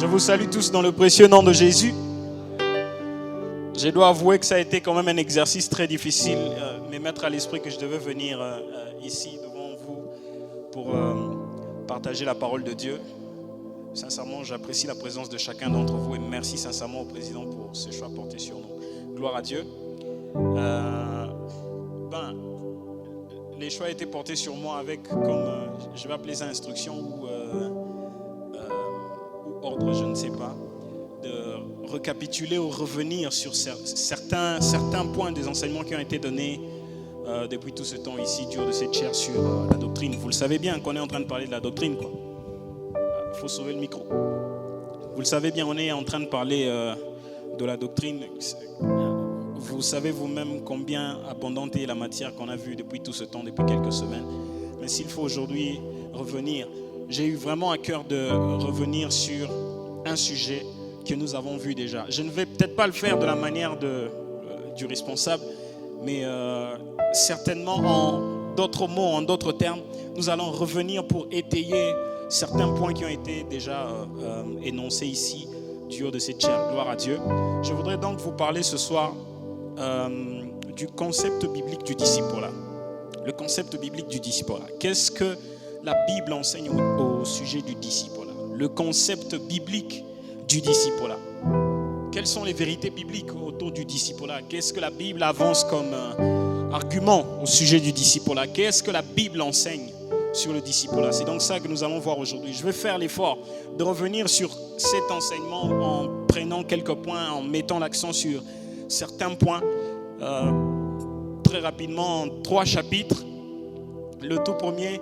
Je vous salue tous dans le précieux nom de Jésus. Je dois avouer que ça a été quand même un exercice très difficile, me mettre à l'esprit que je devais venir ici devant vous pour partager la parole de Dieu. Sincèrement, j'apprécie la présence de chacun d'entre vous et merci sincèrement au président pour ce choix porté sur nous. Gloire à Dieu. Les choix étaient portés sur moi avec, comme je vais appeler ça instruction ou ordre, je ne sais pas, de récapituler ou revenir sur certains points des enseignements qui ont été donnés depuis tout ce temps ici, du haut de cette chaire sur la doctrine. Vous le savez bien qu'on est en train de parler de la doctrine, quoi. Il faut sauver le micro. Vous le savez bien, on est en train de parler de la doctrine. Vous savez vous-même combien abondante est la matière qu'on a vue depuis tout ce temps, depuis quelques semaines. Mais s'il faut aujourd'hui revenir, j'ai eu vraiment à cœur de revenir sur un sujet que nous avons vu déjà. Je ne vais peut-être pas le faire de la manière du responsable, mais certainement en d'autres mots, en d'autres termes, nous allons revenir pour étayer certains points qui ont été déjà énoncés ici, du haut de cette chaire. Gloire à Dieu. Je voudrais donc vous parler ce soir du concept biblique du discipulat. Le concept biblique du discipulat. Qu'est-ce que la Bible enseigne au sujet du discipulat? Le concept biblique du discipulat. Quelles sont les vérités bibliques autour du discipulat? Qu'est-ce que la Bible avance comme argument au sujet du discipulat? Qu'est-ce que la Bible enseigne sur le discipulat? C'est donc ça que nous allons voir aujourd'hui. Je vais faire l'effort de revenir sur cet enseignement en prenant quelques points, en mettant l'accent sur certains points. Très rapidement, en 3 chapitres. Le tout premier,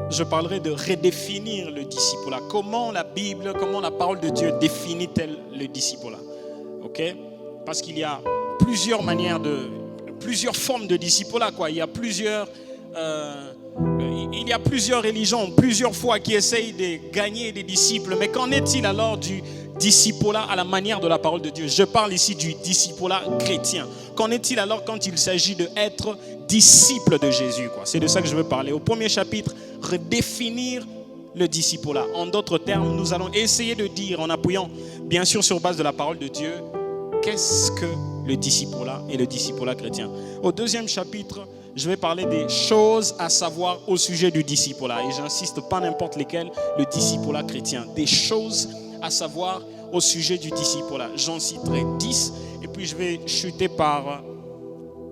je parlerai de redéfinir le discipulat. Comment la Bible, comment la parole de Dieu définit-elle le discipulat? Ok? Parce qu'il y a plusieurs manières plusieurs formes de discipulat, quoi. Il y a plusieurs religions, plusieurs fois qui essayent de gagner des disciples. Mais qu'en est-il alors du discipulat à la manière de la parole de Dieu? Je parle ici du discipulat chrétien. Qu'en est-il alors quand il s'agit d'être disciple de Jésus, quoi? C'est de ça que je veux parler. Au premier chapitre, redéfinir le discipulat. En d'autres termes, nous allons essayer de dire, en appuyant bien sûr sur base de la parole de Dieu, qu'est-ce que le discipulat et le discipulat chrétien. Au deuxième chapitre, je vais parler des choses à savoir au sujet du discipulat. Et j'insiste, pas n'importe lesquelles, le discipulat chrétien. Des choses à savoir au sujet du discipulat. J'en citerai 10 et puis je vais chuter par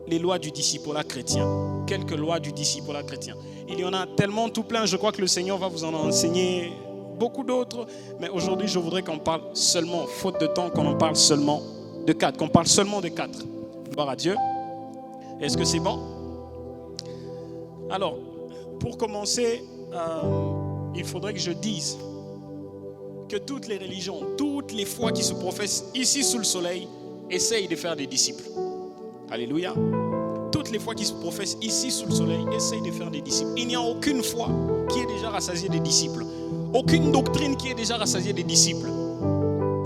les lois du discipulat chrétien. Quelques lois du discipulat chrétien. Il y en a tellement tout plein, je crois que le Seigneur va vous en enseigner beaucoup d'autres. Mais aujourd'hui, je voudrais qu'on parle seulement, faute de temps, qu'on en parle seulement de 4. Qu'on parle seulement de 4. Gloire à Dieu. Est-ce que c'est bon? Alors, pour commencer, il faudrait que je dise que toutes les religions, toutes les foi qui se professent ici sous le soleil, essayent de faire des disciples. Alléluia. Toutes les foi qui se professent ici sous le soleil essayent de faire des disciples. Il n'y a aucune foi qui est déjà rassasiée des disciples. Aucune doctrine qui est déjà rassasiée des disciples.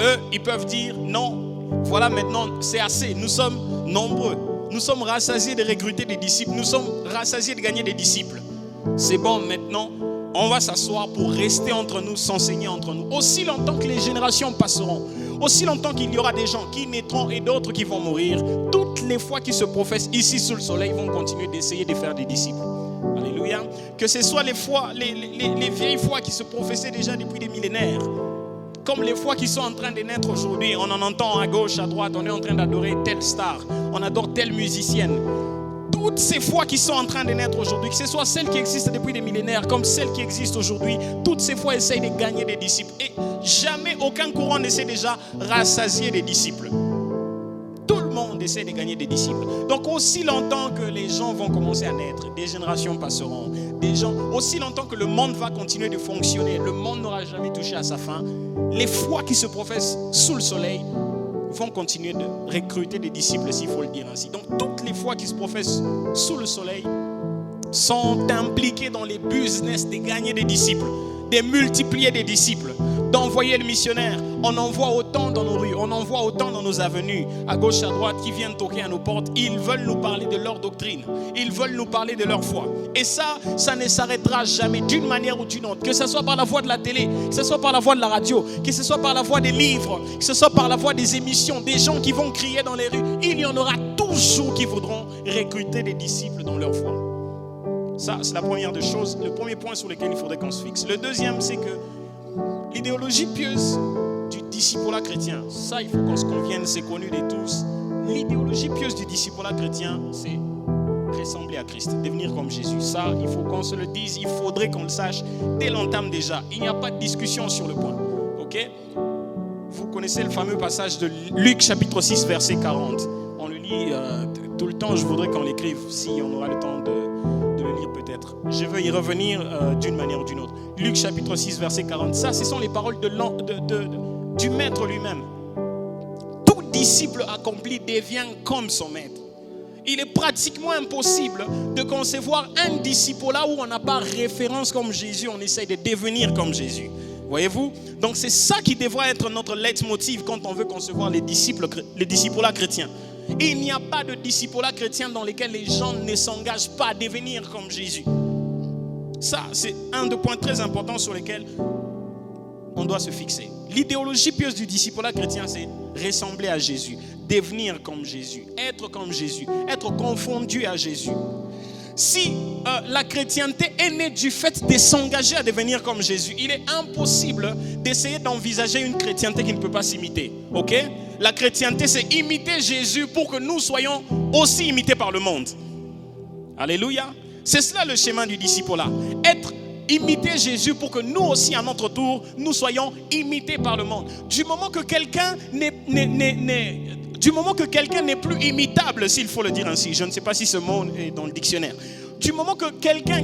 Eux, ils peuvent dire non, voilà maintenant c'est assez, nous sommes nombreux. Nous sommes rassasiés de recruter des disciples. Nous sommes rassasiés de gagner des disciples. C'est bon, maintenant, on va s'asseoir pour rester entre nous, s'enseigner entre nous. Aussi longtemps que les générations passeront, aussi longtemps qu'il y aura des gens qui naîtront et d'autres qui vont mourir, toutes les fois qui se professent ici sous le soleil vont continuer d'essayer de faire des disciples. Alléluia. Que ce soit les vieilles foi qui se professaient déjà depuis des millénaires, comme les foi qui sont en train de naître aujourd'hui. On en entend à gauche, à droite, on est en train d'adorer telle star, on adore telle musicienne. Toutes ces foi qui sont en train de naître aujourd'hui, que ce soit celles qui existent depuis des millénaires, comme celles qui existent aujourd'hui, toutes ces foi essayent de gagner des disciples. Et jamais aucun courant n'essaie déjà rassasier des disciples. Tout le monde essaie de gagner des disciples. Donc aussi longtemps que les gens vont commencer à naître, des générations passeront, aussi longtemps que le monde va continuer de fonctionner, le monde n'aura jamais touché à sa fin, les foi qui se professent sous le soleil vont continuer de recruter des disciples, s'il faut le dire ainsi. Donc toutes les foi qui se professent sous le soleil sont impliquées dans les business de gagner des disciples, de multiplier des disciples. d'envoyer le missionnaire. On en voit autant dans nos rues, on en voit autant dans nos avenues, à gauche, à droite, qui viennent toquer à nos portes. Ils veulent nous parler de leur doctrine, ils veulent nous parler de leur foi. Et ça ne s'arrêtera jamais d'une manière ou d'une autre. Que ce soit par la voie de la télé, que ce soit par la voie de la radio, que ce soit par la voie des livres, que ce soit par la voie des émissions, des gens qui vont crier dans les rues. Il y en aura toujours qui voudront recruter des disciples dans leur foi. Ça, c'est la première des choses, le premier point sur lequel il faudrait qu'on se fixe. Le deuxième, c'est que l'idéologie pieuse du discipulat chrétien, ça, il faut qu'on se convienne, c'est connu de tous. L'idéologie pieuse du discipulat chrétien, c'est ressembler à Christ, devenir comme Jésus. Ça, il faut qu'on se le dise, il faudrait qu'on le sache dès l'entame déjà. Il n'y a pas de discussion sur le point. Ok? Vous connaissez le fameux passage de Luc chapitre 6, verset 40. On le lit tout le temps, je voudrais qu'on l'écrive, si on aura le temps de le lire peut-être. Je veux y revenir d'une manière ou d'une autre. Luc chapitre 6, verset 40. Ça, ce sont les paroles du maître lui-même. Tout disciple accompli devient comme son maître. Il est pratiquement impossible de concevoir un disciple là où on n'a pas référence comme Jésus, on essaye de devenir comme Jésus. Voyez-vous? Donc c'est ça qui devrait être notre leitmotiv quand on veut concevoir les disciples chrétiens. Il n'y a pas de discipulat chrétien dans lequel les gens ne s'engagent pas à devenir comme Jésus. Ça, c'est un des points très importants sur lesquels on doit se fixer. L'idéologie pieuse du discipulat chrétien, c'est ressembler à Jésus, devenir comme Jésus, être confondu à Jésus. Si la chrétienté est née du fait de s'engager à devenir comme Jésus, il est impossible d'essayer d'envisager une chrétienté qui ne peut pas s'imiter. Ok? La chrétienté, c'est imiter Jésus pour que nous soyons aussi imités par le monde. Alléluia. C'est cela le schéma du discipulat. Imiter Jésus pour que nous aussi, à notre tour, nous soyons imités par le monde. Du moment que quelqu'un n'est plus imitable, s'il faut le dire ainsi, je ne sais pas si ce mot est dans le dictionnaire. Du moment que quelqu'un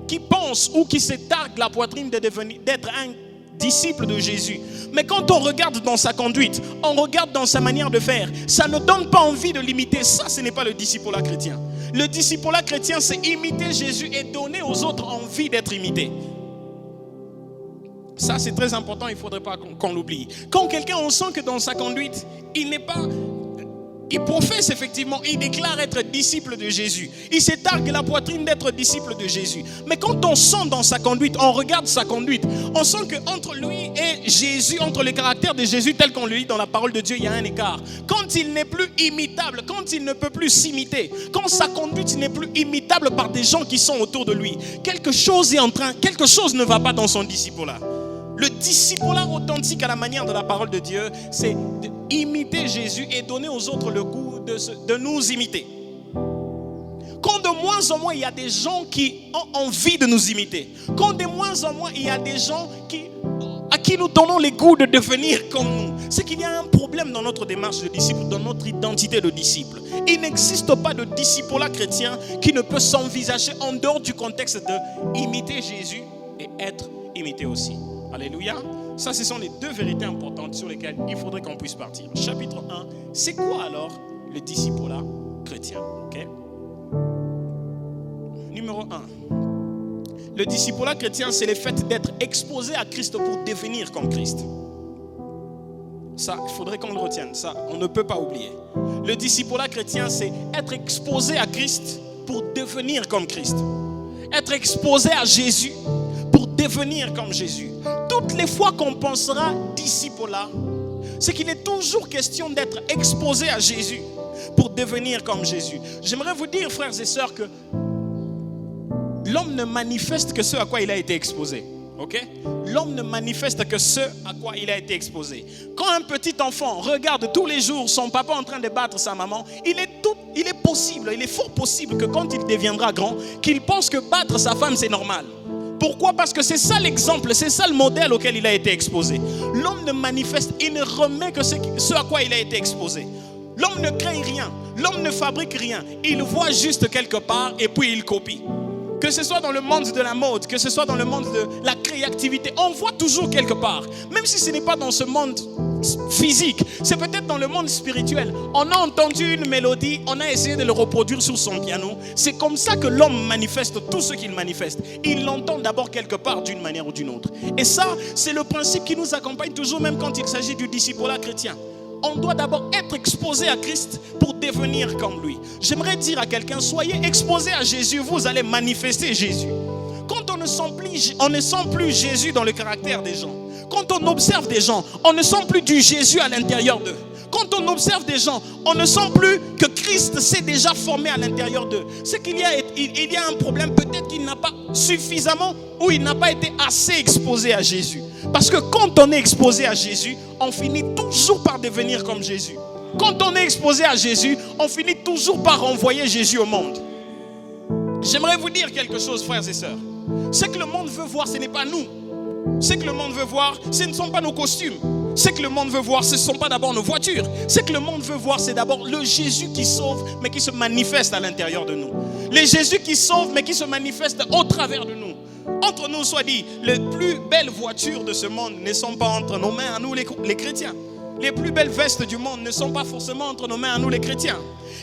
qui pense ou qui se targue la poitrine d'être un disciple de Jésus, mais quand on regarde dans sa conduite, on regarde dans sa manière de faire, ça ne donne pas envie de l'imiter. Ça, ce n'est pas le discipulat chrétien. Le discipulat chrétien, c'est imiter Jésus et donner aux autres envie d'être imités. Ça, c'est très important, il ne faudrait pas qu'on l'oublie. Quand quelqu'un, on sent que dans sa conduite, il professe effectivement, il déclare être disciple de Jésus. Il se targue la poitrine d'être disciple de Jésus. Mais quand on sent dans sa conduite, on regarde sa conduite, on sent qu'entre lui et Jésus, entre le caractère de Jésus tel qu'on le lit dans la parole de Dieu, il y a un écart. Quand il n'est plus imitable, quand il ne peut plus s'imiter, quand sa conduite n'est plus imitable par des gens qui sont autour de lui, quelque chose ne va pas dans son discipulat. Le discipulat authentique à la manière de la parole de Dieu, c'est d'imiter Jésus et donner aux autres le goût de nous imiter. Quand de moins en moins il y a des gens qui ont envie de nous imiter, quand de moins en moins il y a des gens à qui nous donnons le goût de devenir comme nous, c'est qu'il y a un problème dans notre démarche de disciple, dans notre identité de disciple. Il n'existe pas de discipulat chrétien qui ne peut s'envisager en dehors du contexte de imiter Jésus et être imité aussi. Alléluia. Ça, ce sont les deux vérités importantes sur lesquelles il faudrait qu'on puisse partir. Chapitre 1, c'est quoi alors le discipulat chrétien? Okay? Numéro 1. Le discipulat chrétien, c'est le fait d'être exposé à Christ pour devenir comme Christ. Ça, il faudrait qu'on le retienne. Ça, on ne peut pas oublier. Le discipulat chrétien, c'est être exposé à Christ pour devenir comme Christ. Être exposé à Jésus pour devenir comme Jésus. Toutes les fois qu'on pensera discipulat, c'est qu'il est toujours question d'être exposé à Jésus pour devenir comme Jésus. J'aimerais vous dire, frères et sœurs, que l'homme ne manifeste que ce à quoi il a été exposé. Okay? L'homme ne manifeste que ce à quoi il a été exposé. Quand un petit enfant regarde tous les jours son papa en train de battre sa maman, il est fort possible que quand il deviendra grand, qu'il pense que battre sa femme c'est normal. Pourquoi? Parce que c'est ça l'exemple, c'est ça le modèle auquel il a été exposé. L'homme ne manifeste, il ne remet que ce à quoi il a été exposé. L'homme ne crée rien, l'homme ne fabrique rien. Il voit juste quelque part et puis il copie. Que ce soit dans le monde de la mode, que ce soit dans le monde de la créativité, on voit toujours quelque part. Même si ce n'est pas dans ce monde physique, c'est peut-être dans le monde spirituel. On a entendu une mélodie, on a essayé de le reproduire sur son piano. C'est comme ça que l'homme manifeste tout ce qu'il manifeste. Il l'entend d'abord quelque part d'une manière ou d'une autre. Et ça, c'est le principe qui nous accompagne toujours, même quand il s'agit du discipulat chrétien. On doit d'abord être exposé à Christ pour devenir comme lui. J'aimerais dire à quelqu'un, soyez exposé à Jésus, vous allez manifester Jésus. Quand on ne sent plus Jésus dans le caractère des gens, quand on observe des gens, on ne sent plus du Jésus à l'intérieur d'eux. Quand on observe des gens, on ne sent plus que Christ s'est déjà formé à l'intérieur d'eux. C'est qu'il y a un problème, peut-être qu'il n'a pas suffisamment ou il n'a pas été assez exposé à Jésus. Parce que quand on est exposé à Jésus, on finit toujours par devenir comme Jésus. Quand on est exposé à Jésus, on finit toujours par renvoyer Jésus au monde. J'aimerais vous dire quelque chose, frères et sœurs. Ce que le monde veut voir, ce n'est pas nous. Ce que le monde veut voir, ce ne sont pas nos costumes. Ce que le monde veut voir, ce ne sont pas d'abord nos voitures. Ce que le monde veut voir, c'est d'abord le Jésus qui sauve, mais qui se manifeste à l'intérieur de nous. Le Jésus qui sauve, mais qui se manifeste au travers de nous. Entre nous, soit dit, les plus belles voitures de ce monde ne sont pas entre nos mains, à nous les chrétiens. Les plus belles vestes du monde ne sont pas forcément entre nos mains, à nous les chrétiens.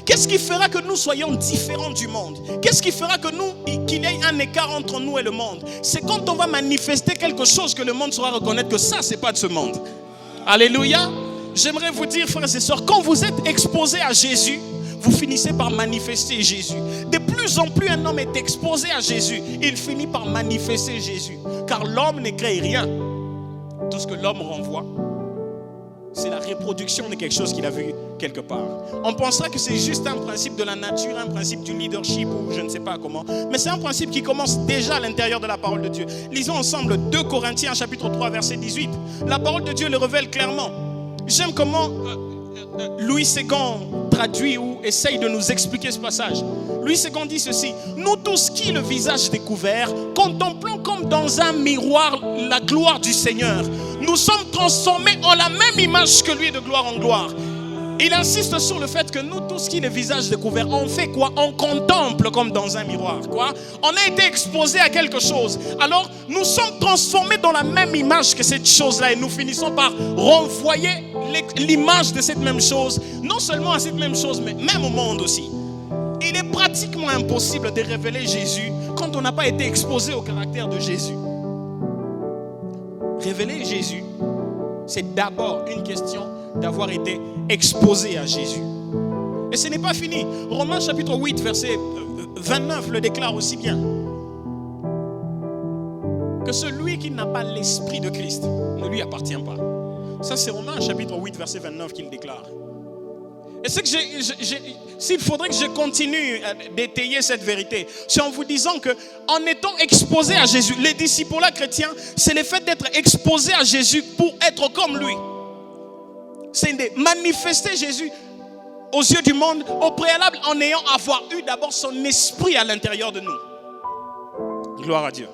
Qu'est-ce qui fera que nous soyons différents du monde? Qu'est-ce qui fera que qu'il y ait un écart entre nous et le monde? C'est quand on va manifester quelque chose que le monde saura reconnaître que ça, c'est pas de ce monde. Alléluia. J'aimerais vous dire, frères et sœurs, quand vous êtes exposés à Jésus, vous finissez par manifester Jésus. De plus en plus un homme est exposé à Jésus, il finit par manifester Jésus. Car l'homme ne crée rien. Tout ce que l'homme renvoie, c'est la reproduction de quelque chose qu'il a vu quelque part. On pensera que c'est juste un principe de la nature, un principe du leadership ou je ne sais pas comment. Mais c'est un principe qui commence déjà à l'intérieur de la parole de Dieu. Lisons ensemble 2 Corinthiens chapitre 3 verset 18. La parole de Dieu le révèle clairement. J'aime comment Louis II traduit ou essaye de nous expliquer ce passage. Louis II dit ceci: nous tous qui, le visage découvert, contemplons comme dans un miroir la gloire du Seigneur, nous sommes transformés en la même image que lui de gloire en gloire. Il insiste sur le fait que nous tous qui, le visage découvert, on fait quoi? On contemple comme dans un miroir. Quoi? On a été exposé à quelque chose. Alors nous sommes transformés dans la même image que cette chose-là et nous finissons par renvoyer l'image de cette même chose, non seulement à cette même chose, mais même au monde aussi. Il est pratiquement impossible de révéler Jésus quand on n'a pas été exposé au caractère de Jésus. Révéler Jésus, c'est d'abord une question d'avoir été exposé à Jésus. Et ce n'est pas fini. Romains chapitre 8, verset 29 le déclare aussi bien. Que celui qui n'a pas l'esprit de Christ ne lui appartient pas. Ça, c'est Romains chapitre 8, verset 29 qu'il déclare. Et c'est que s'il faudrait que je continue à détailler cette vérité, c'est en vous disant que en étant exposé à Jésus, les disciples chrétiens, c'est le fait d'être exposé à Jésus pour être comme lui. C'est de manifester Jésus aux yeux du monde, au préalable en ayant eu d'abord son esprit à l'intérieur de nous. Gloire à Dieu.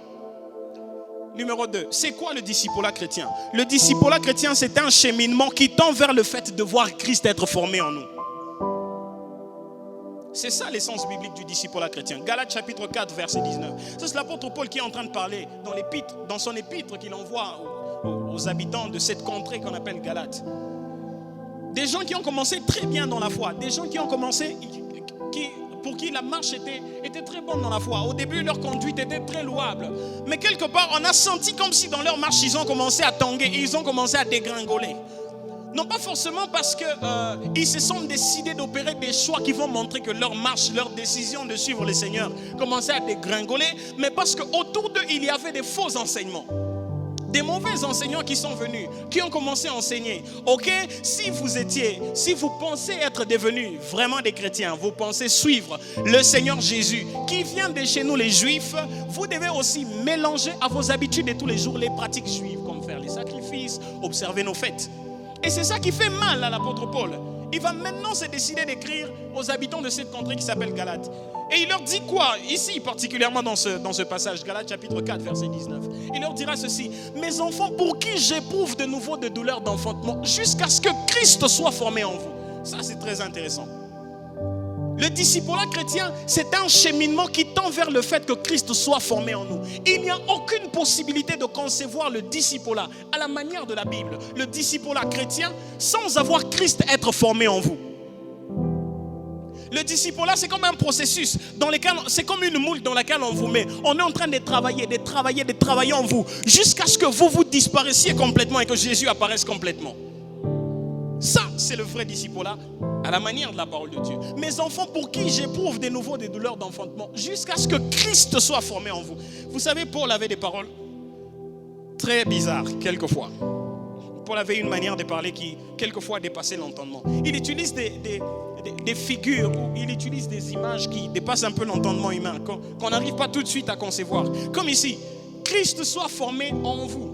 Numéro 2, c'est quoi le discipulat chrétien? Le discipulat chrétien, c'est un cheminement qui tend vers le fait de voir Christ être formé en nous. C'est ça l'essence biblique du discipulat chrétien. Galates chapitre 4, verset 19. Ça, c'est l'apôtre Paul qui est en train de parler dans son épître qu'il envoie aux habitants de cette contrée qu'on appelle Galates. Des gens qui ont commencé très bien dans la foi. Des gens qui ont commencé, pour qui la marche était très bonne dans la foi. Au début, leur conduite était très louable. Mais quelque part, on a senti comme si dans leur marche, ils ont commencé à tanguer. Ils ont commencé à dégringoler. Non pas forcément parce qu'ils se sont décidés d'opérer des choix qui vont montrer que leur marche, leur décision de suivre le Seigneur commençait à dégringoler, mais parce qu'autour d'eux, il y avait des faux enseignements. Des mauvais enseignants qui sont venus, qui ont commencé à enseigner. Ok, si vous pensez être devenus vraiment des chrétiens, vous pensez suivre le Seigneur Jésus, qui vient de chez nous les Juifs, vous devez aussi mélanger à vos habitudes de tous les jours les pratiques juives, comme faire les sacrifices, observer nos fêtes. Et c'est ça qui fait mal à l'apôtre Paul. Il va maintenant se décider d'écrire aux habitants de cette contrée qui s'appelle Galate. Et il leur dit quoi? Ici, particulièrement dans ce passage, Galates chapitre 4, verset 19. Il leur dira ceci: mes enfants, pour qui j'éprouve de nouveau de douleurs d'enfantement, jusqu'à ce que Christ soit formé en vous. Ça, c'est très intéressant. Le discipulat chrétien, c'est un cheminement qui tend vers le fait que Christ soit formé en nous. Il n'y a aucune possibilité de concevoir le discipulat à la manière de la Bible. Le discipulat chrétien sans avoir Christ être formé en vous. Le discipulat, c'est comme un processus dans lequel, c'est comme une moule dans laquelle on vous met. On est en train de travailler en vous jusqu'à ce que vous disparaissiez complètement et que Jésus apparaisse complètement. Ça, c'est le vrai discipulat à la manière de la parole de Dieu. Mes enfants, pour qui j'éprouve de nouveau des douleurs d'enfantement jusqu'à ce que Christ soit formé en vous. Vous savez, Paul avait des paroles très bizarres, quelquefois. Paul avait une manière de parler qui, quelquefois, dépassait l'entendement. Il utilise des figures, il utilise des images qui dépassent un peu l'entendement humain, qu'on n'arrive pas tout de suite à concevoir. Comme ici, Christ soit formé en vous.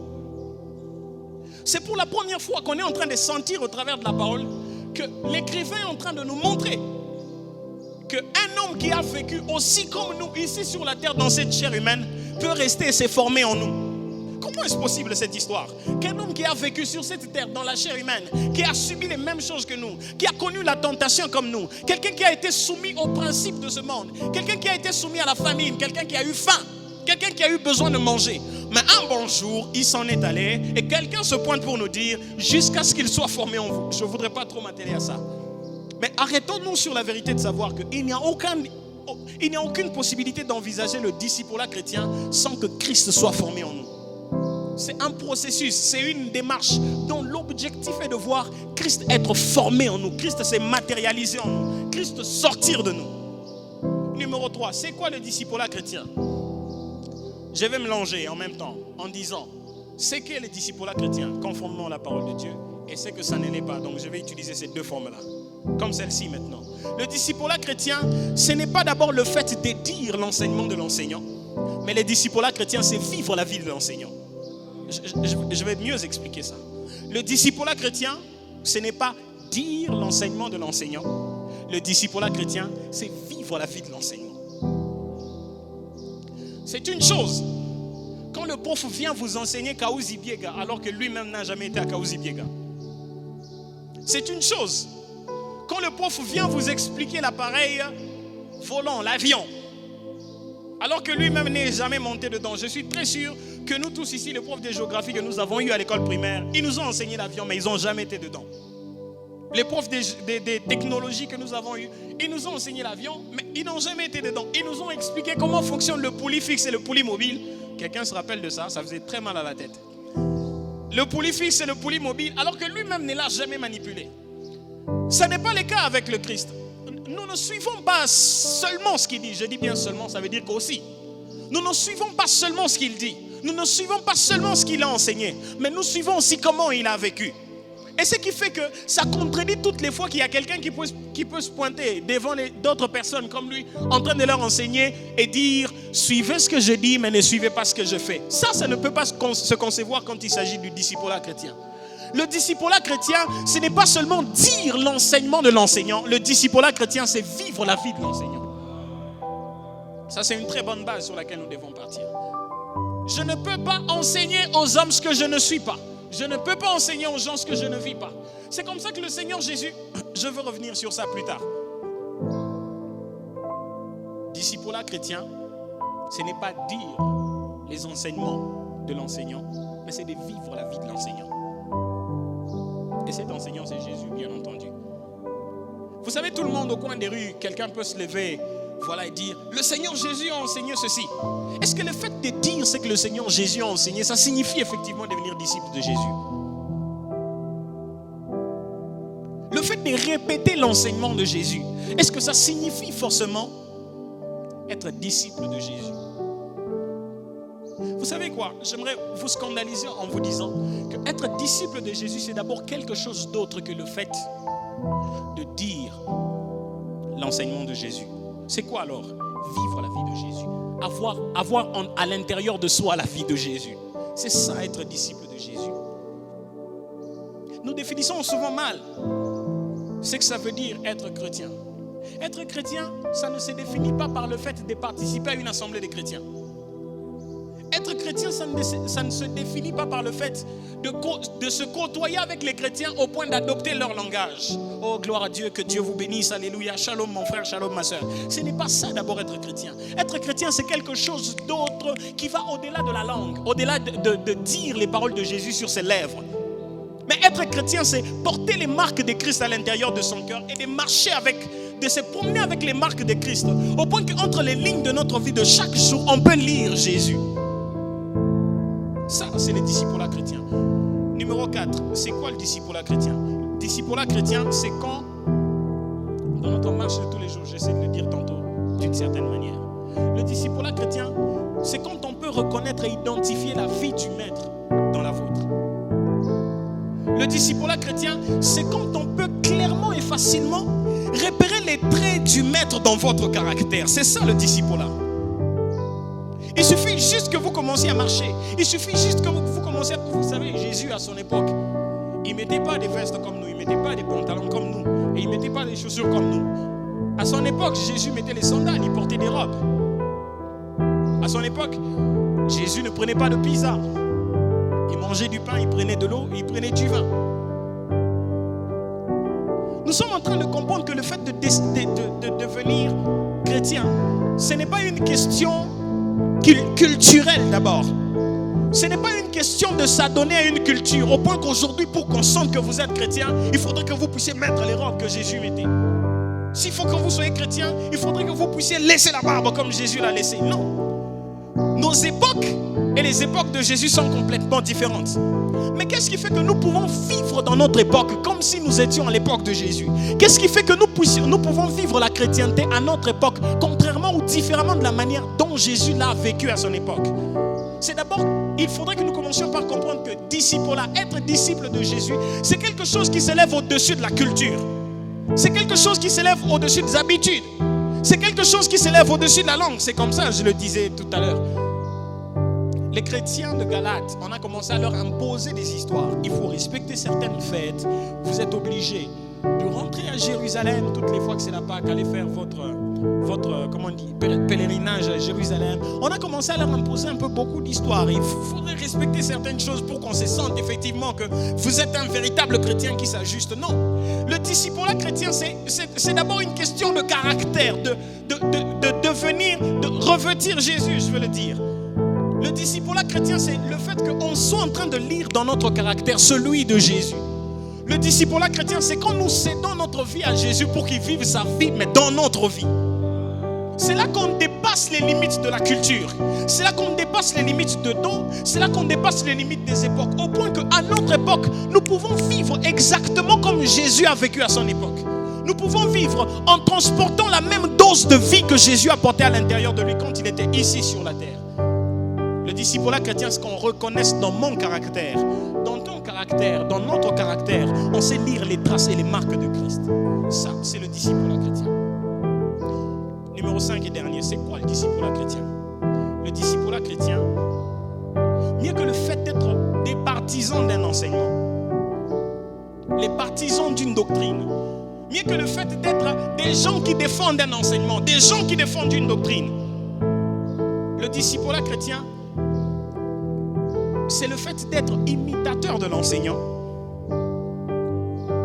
C'est pour la première fois qu'on est en train de sentir au travers de la parole que l'écrivain est en train de nous montrer qu'un homme qui a vécu aussi comme nous ici sur la terre dans cette chair humaine peut rester et se former en nous. Comment est-ce possible cette histoire? Qu'un homme qui a vécu sur cette terre dans la chair humaine, qui a subi les mêmes choses que nous, qui a connu la tentation comme nous, quelqu'un qui a été soumis aux principes de ce monde, quelqu'un qui a été soumis à la famine, quelqu'un qui a eu faim, quelqu'un qui a eu besoin de manger. Mais un bon jour, il s'en est allé et quelqu'un se pointe pour nous dire jusqu'à ce qu'il soit formé en vous. Je ne voudrais pas trop m'atteler à ça. Mais arrêtons-nous sur la vérité de savoir qu'il n'y a aucune possibilité d'envisager le discipulat chrétien sans que Christ soit formé en nous. C'est un processus, c'est une démarche dont l'objectif est de voir Christ être formé en nous, Christ s'est matérialisé en nous, Christ sortir de nous. Numéro 3, c'est quoi le discipulat chrétien? Je vais me longer en même temps en disant c'est qu'est le discipulat chrétien conformément à la parole de Dieu et c'est que ça ne l'est pas. Donc je vais utiliser ces deux formes-là, comme celle-ci maintenant. Le discipulat chrétien, ce n'est pas d'abord le fait de dire l'enseignement de l'enseignant, mais le discipulat chrétien, c'est vivre la vie de l'enseignant. Je vais mieux expliquer ça. Le discipulat chrétien, ce n'est pas dire l'enseignement de l'enseignant. Le discipulat chrétien, c'est vivre la vie de l'enseignant. C'est une chose quand le prof vient vous enseigner Kaouzi Biega alors que lui-même n'a jamais été à Kaouzi Biega. C'est une chose quand le prof vient vous expliquer l'appareil volant, l'avion, alors que lui-même n'est jamais monté dedans. Je suis très sûr que nous tous ici, les profs de géographie que nous avons eu à l'école primaire, ils nous ont enseigné l'avion, mais ils n'ont jamais été dedans. Les profs des technologies que nous avons eu, ils nous ont enseigné l'avion, mais ils n'ont jamais été dedans. Ils nous ont expliqué comment fonctionne le poulie fixe et le poulie mobile. Quelqu'un se rappelle de ça? Ça faisait très mal à la tête. Le poulie fixe et le poulie mobile, alors que lui-même ne l'a jamais manipulé. Ce n'est pas le cas avec le Christ. Nous ne suivons pas seulement ce qu'il dit. Je dis bien seulement, ça veut dire qu'aussi. Nous ne suivons pas seulement ce qu'il dit. Nous ne suivons pas seulement ce qu'il a enseigné, mais nous suivons aussi comment il a vécu. Et ce qui fait que ça contredit toutes les fois qu'il y a quelqu'un qui peut se pointer devant d'autres personnes comme lui, en train de leur enseigner et dire « Suivez ce que je dis, mais ne suivez pas ce que je fais ». Ça ne peut pas se concevoir quand il s'agit du discipulat chrétien. Le discipulat chrétien, ce n'est pas seulement dire l'enseignement de l'enseignant. Le discipulat chrétien, c'est vivre la vie de l'enseignant. Ça, c'est une très bonne base sur laquelle nous devons partir. Je ne peux pas enseigner aux hommes ce que je ne suis pas. Je ne peux pas enseigner aux gens ce que je ne vis pas. C'est comme ça que le Seigneur Jésus, je veux revenir sur ça plus tard. Discipulat chrétien, ce n'est pas dire les enseignements de l'enseignant, mais c'est de vivre la vie de l'enseignant. Et cet enseignant, c'est Jésus, bien entendu. Vous savez, tout le monde au coin des rues, quelqu'un peut se lever, voilà, et dire, le Seigneur Jésus a enseigné ceci. Est-ce que le fait de dire ce que le Seigneur Jésus a enseigné, ça signifie effectivement devenir disciple de Jésus? Le fait de répéter l'enseignement de Jésus, est-ce que ça signifie forcément être disciple de Jésus? Vous savez quoi? J'aimerais vous scandaliser en vous disant que être disciple de Jésus, c'est d'abord quelque chose d'autre que le fait de dire l'enseignement de Jésus. C'est quoi alors? Vivre la vie de Jésus. Avoir à l'intérieur de soi la vie de Jésus. C'est ça, être disciple de Jésus. Nous définissons souvent mal ce que ça veut dire être chrétien. Être chrétien, ça ne se définit pas par le fait de participer à une assemblée de chrétiens. Être chrétien, ça ne se définit pas par le fait de se côtoyer avec les chrétiens au point d'adopter leur langage. Oh, gloire à Dieu, que Dieu vous bénisse, alléluia, shalom mon frère, shalom ma soeur. Ce n'est pas ça d'abord être chrétien. Être chrétien, c'est quelque chose d'autre qui va au-delà de la langue, au-delà de dire les paroles de Jésus sur ses lèvres. Mais être chrétien, c'est porter les marques de Christ à l'intérieur de son cœur et de marcher de se promener avec les marques de Christ. Au point qu'entre les lignes de notre vie de chaque jour, on peut lire Jésus. Ça, c'est le discipulat chrétien. Numéro 4, c'est quoi le discipulat chrétien? Le discipulat chrétien, c'est quand, dans notre marche de tous les jours, j'essaie de le dire tantôt d'une certaine manière. Le discipulat chrétien, c'est quand on peut reconnaître et identifier la vie du maître dans la vôtre. Le discipulat chrétien, c'est quand on peut clairement et facilement repérer les traits du maître dans votre caractère. C'est ça le discipulat. Il suffit juste que vous commenciez à marcher. Il suffit juste que vous commenciez à... Vous savez, Jésus à son époque, il ne mettait pas des vestes comme nous, il ne mettait pas des pantalons comme nous, et il ne mettait pas des chaussures comme nous. À son époque, Jésus mettait les sandales, il portait des robes. À son époque, Jésus ne prenait pas de pizza. Il mangeait du pain, il prenait de l'eau, il prenait du vin. Nous sommes en train de comprendre que le fait de devenir chrétien, ce n'est pas une question culturelle d'abord. Ce n'est pas une question de s'adonner à une culture. Au point qu'aujourd'hui, pour qu'on sente que vous êtes chrétien, il faudrait que vous puissiez mettre les robes que Jésus mettait. S'il faut que vous soyez chrétien, il faudrait que vous puissiez laisser la barbe comme Jésus l'a laissé. Non. Nos époques et les époques de Jésus sont complètement différentes. Mais qu'est-ce qui fait que nous pouvons vivre dans notre époque comme si nous étions à l'époque de Jésus? Qu'est-ce qui fait que nous pouvons vivre la chrétienté à notre époque, contrairement ou différemment de la manière dont Jésus l'a vécu à son époque? C'est d'abord, il faudrait que nous commencions par comprendre que disciple-là, être disciple de Jésus, c'est quelque chose qui s'élève au-dessus de la culture. C'est quelque chose qui s'élève au-dessus des habitudes. C'est quelque chose qui s'élève au-dessus de la langue. C'est comme ça, je le disais tout à l'heure. Les chrétiens de Galate, on a commencé à leur imposer des histoires. Il faut respecter certaines fêtes. Vous êtes obligés de rentrer à Jérusalem toutes les fois que c'est la Pâque, aller faire votre comment on dit, pèlerinage à Jérusalem. On a commencé à leur imposer un peu beaucoup d'histoires. Il faudrait respecter certaines choses pour qu'on se sente effectivement que vous êtes un véritable chrétien qui s'ajuste. Non. Le discipulat chrétien, c'est d'abord une question de caractère, de devenir, de revêtir Jésus, je veux le dire. Le discipulat chrétien, c'est le fait qu'on soit en train de lire dans notre caractère celui de Jésus. Le discipulat chrétien, c'est quand nous cédons notre vie à Jésus pour qu'il vive sa vie, mais dans notre vie. C'est là qu'on dépasse les limites de la culture. C'est là qu'on dépasse les limites de dons. C'est là qu'on dépasse les limites des époques. Au point qu'à notre époque, nous pouvons vivre exactement comme Jésus a vécu à son époque. Nous pouvons vivre en transportant la même dose de vie que Jésus a portée à l'intérieur de lui quand il était ici sur la terre. Le discipulat chrétien, c'est qu'on reconnaisse dans mon caractère, dans ton caractère, dans notre caractère, on sait lire les traces et les marques de Christ. Ça, c'est le discipulat chrétien. Numéro 5 et dernier, c'est quoi le discipulat chrétien? Le discipulat chrétien, mieux que le fait d'être des partisans d'un enseignement, les partisans d'une doctrine, mieux que le fait d'être des gens qui défendent un enseignement, des gens qui défendent une doctrine, le discipulat chrétien, c'est le fait d'être imitateur de l'enseignant.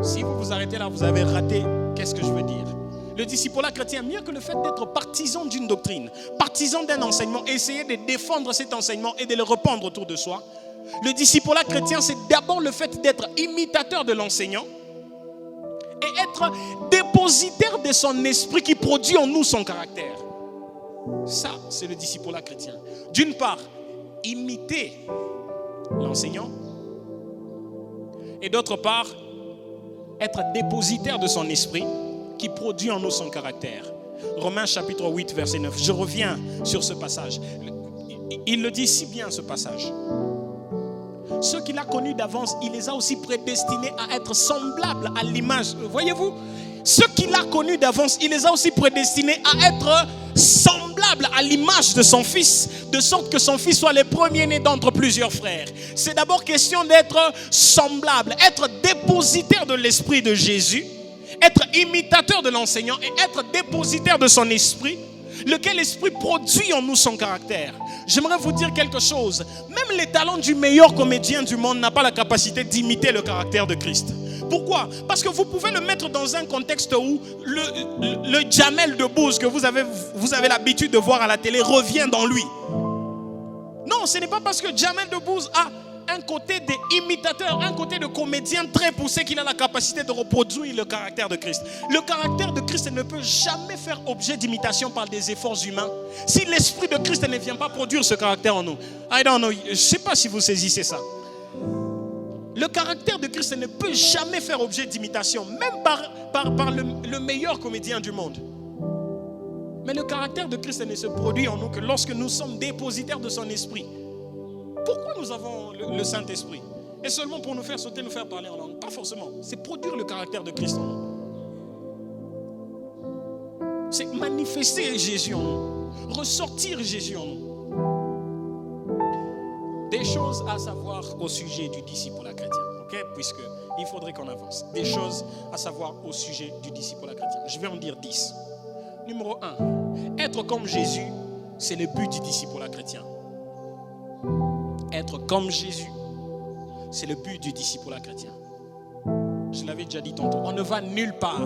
Si vous vous arrêtez là, vous avez raté. Qu'est-ce que je veux dire? Le discipulat chrétien, mieux que le fait d'être partisan d'une doctrine, partisan d'un enseignement, essayer de défendre cet enseignement et de le répandre autour de soi. Le discipulat chrétien, c'est d'abord le fait d'être imitateur de l'enseignant et être dépositaire de son esprit qui produit en nous son caractère. Ça, c'est le discipulat chrétien. D'une part, imiter l'enseignant, et d'autre part, être dépositaire de son esprit qui produit en nous son caractère. Romains chapitre 8, verset 9. Je reviens sur ce passage. Il le dit si bien, ce passage. Ceux qu'il a connus d'avance, il les a aussi prédestinés à être semblables à l'image. Voyez-vous? Ceux qu'il a connus d'avance, il les a aussi prédestinés à être semblables à l'image de son fils, de sorte que son fils soit le premier-né d'entre plusieurs frères. C'est d'abord question d'être semblable, être dépositaire de l'esprit de Jésus, être imitateur de l'enseignant et être dépositaire de son esprit. Lequel esprit produit en nous son caractère. J'aimerais vous dire quelque chose. Même les talents du meilleur comédien du monde n'ont pas la capacité d'imiter le caractère de Christ. Pourquoi? Parce que vous pouvez le mettre dans un contexte où le Jamel Debbouze que vous avez l'habitude de voir à la télé revient dans lui. Non, ce n'est pas parce que Jamel Debbouze a un côté d'imitateur, un côté de comédien très poussé qu'il a la capacité de reproduire le caractère de Christ. Le caractère de Christ ne peut jamais faire objet d'imitation par des efforts humains si l'esprit de Christ ne vient pas produire ce caractère en nous. I don't know, je ne sais pas si vous saisissez ça. Le caractère de Christ ne peut jamais faire objet d'imitation, même par le meilleur comédien du monde. Mais le caractère de Christ ne se produit en nous que lorsque nous sommes dépositaires de son esprit. Pourquoi nous avons le Saint-Esprit? Et seulement pour nous faire sauter, nous faire parler en langue? Pas forcément. C'est produire le caractère de Christ en nous. C'est manifester Jésus en nous. Ressortir Jésus en nous. Des choses à savoir au sujet du disciple chrétien. Ok? Puisqu'il faudrait qu'on avance. Des choses à savoir au sujet du disciple chrétien. Je vais en dire 10. Numéro 1. Être comme Jésus, c'est le but du disciple chrétien. Être comme Jésus, c'est le but du disciple chrétien. Je l'avais déjà dit tantôt. On ne va nulle part.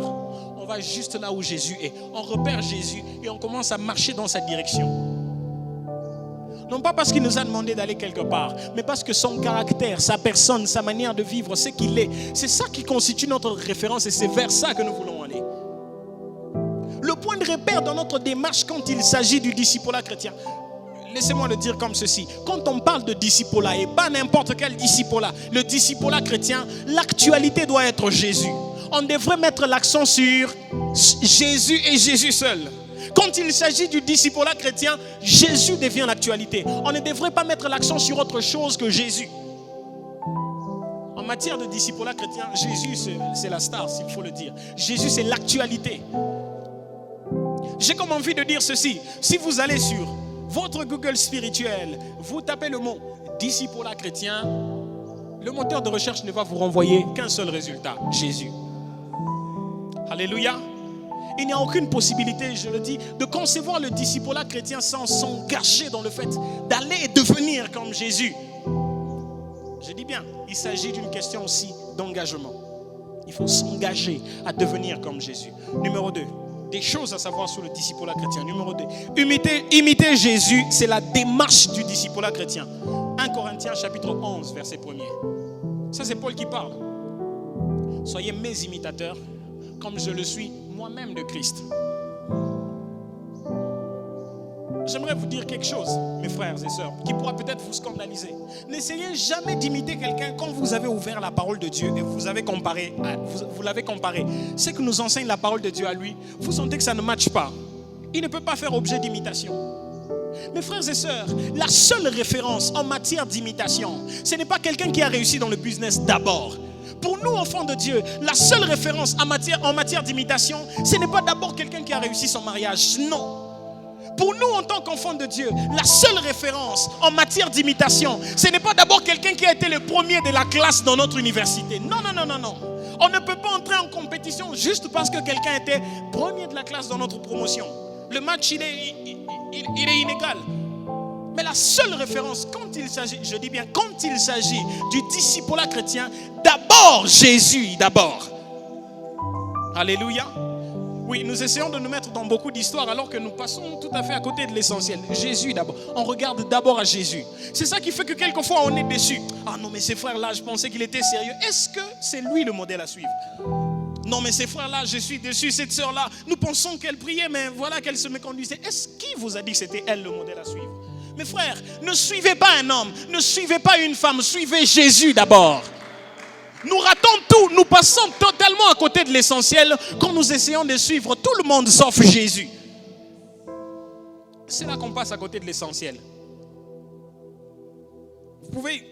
On va juste là où Jésus est. On repère Jésus et on commence à marcher dans sa direction. Non pas parce qu'il nous a demandé d'aller quelque part, mais parce que son caractère, sa personne, sa manière de vivre, ce qu'il est, c'est ça qui constitue notre référence et c'est vers ça que nous voulons aller. Le point de repère dans notre démarche quand il s'agit du disciple chrétien, laissez-moi le dire comme ceci. Quand on parle de disciple-là, et pas n'importe quel disciple-là, le disciple chrétien, l'actualité doit être Jésus. On devrait mettre l'accent sur Jésus et Jésus seul. Quand il s'agit du disciple chrétien, Jésus devient l'actualité. On ne devrait pas mettre l'accent sur autre chose que Jésus. En matière de disciple chrétien, Jésus c'est la star, s'il faut le dire. Jésus c'est l'actualité. J'ai comme envie de dire ceci. Si vous allez sur votre Google spirituel, vous tapez le mot disciple chrétien, le moteur de recherche ne va vous renvoyer qu'un seul résultat, Jésus. Alléluia. Il n'y a aucune possibilité, je le dis, de concevoir le disciple chrétien sans s'engager dans le fait d'aller et devenir comme Jésus. Je dis bien, il s'agit d'une question aussi d'engagement. Il faut s'engager à devenir comme Jésus. Numéro 2. Des choses à savoir sur le disciple chrétien. Numéro 2. Imiter Jésus, c'est la démarche du disciple chrétien. 1 Corinthiens chapitre 11, verset 1er. Ça c'est Paul qui parle. Soyez mes imitateurs, comme je le suis moi-même de Christ. J'aimerais vous dire quelque chose, mes frères et sœurs, qui pourra peut-être vous scandaliser. N'essayez jamais d'imiter quelqu'un quand vous avez ouvert la parole de Dieu et vous l'avez comparé. Ce que nous enseigne la parole de Dieu à lui, vous sentez que ça ne matche pas. Il ne peut pas faire objet d'imitation. Mes frères et sœurs, la seule référence en matière d'imitation, ce n'est pas quelqu'un qui a réussi dans le business d'abord. Pour nous, enfants de Dieu, la seule référence en matière d'imitation, ce n'est pas d'abord quelqu'un qui a réussi son mariage. Non. Pour nous, en tant qu'enfants de Dieu, la seule référence en matière d'imitation, ce n'est pas d'abord quelqu'un qui a été le premier de la classe dans notre université. Non, non, non, non, non. On ne peut pas entrer en compétition juste parce que quelqu'un était premier de la classe dans notre promotion. Le match, il est inégal. Mais la seule référence, quand il s'agit, je dis bien, quand il s'agit du disciple chrétien, d'abord Jésus, d'abord. Alléluia. Oui, nous essayons de nous mettre dans beaucoup d'histoires alors que nous passons tout à fait à côté de l'essentiel. Jésus d'abord. On regarde d'abord à Jésus. C'est ça qui fait que quelquefois on est déçu. Ah non, mais ces frères-là, je pensais qu'il était sérieux. Est-ce que c'est lui le modèle à suivre? Non, mais ces frères-là, je suis déçu. Cette sœur-là, nous pensons qu'elle priait, mais voilà qu'elle se méconduisait. Est-ce qui vous a dit que c'était elle le modèle à suivre? Mes frères, ne suivez pas un homme, ne suivez pas une femme, suivez Jésus d'abord. Nous ratons tout, nous passons totalement à côté de l'essentiel quand nous essayons de suivre tout le monde sauf Jésus. C'est là qu'on passe à côté de l'essentiel. Vous pouvez